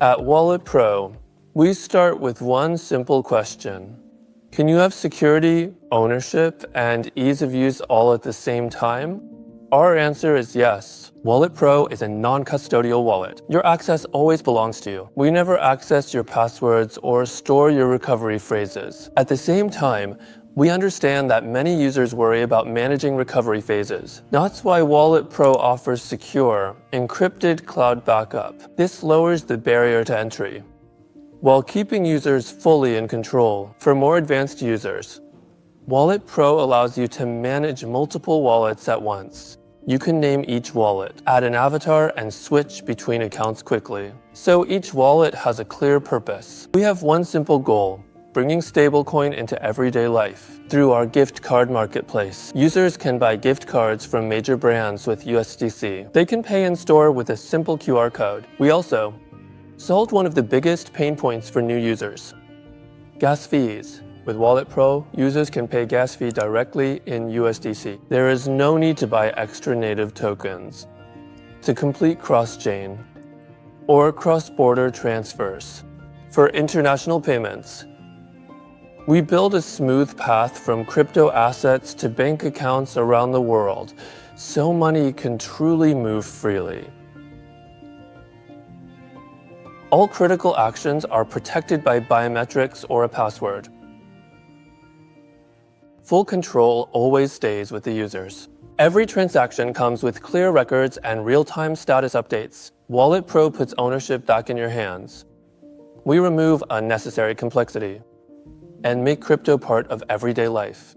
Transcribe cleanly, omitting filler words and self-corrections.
At Wallet Pro, we start with one simple question. Can you have security, ownership, and ease of use all at the same time? Our answer is yes. Wallet Pro is a non-custodial wallet. Your access always belongs to you. We never access your passwords or store your recovery phrases. At the same time, we understand that many users worry about managing recovery phases. That's why Wallet Pro offers secure, encrypted cloud backup. This lowers the barrier to entry, while keeping users fully in control. For more advanced users, Wallet Pro allows you to manage multiple wallets at once. You can name each wallet, add an avatar, and switch between accounts quickly. So each wallet has a clear purpose. We have one simple goal: bringing stablecoin into everyday life. Through our gift card marketplace, users can buy gift cards from major brands with USDC. They can pay in store with a simple QR code. We also solved one of the biggest pain points for new users: gas fees. With Wallet Pro, users can pay gas fee directly in USDC. There is no need to buy extra native tokens to complete cross-chain or cross-border transfers. For international payments, we build a smooth path from crypto assets to bank accounts around the world, so money can truly move freely. All critical actions are protected by biometrics or a password. Full control always stays with the users. Every transaction comes with clear records and real-time status updates. Wallet Pro puts ownership back in your hands. We remove unnecessary complexity and make crypto part of everyday life.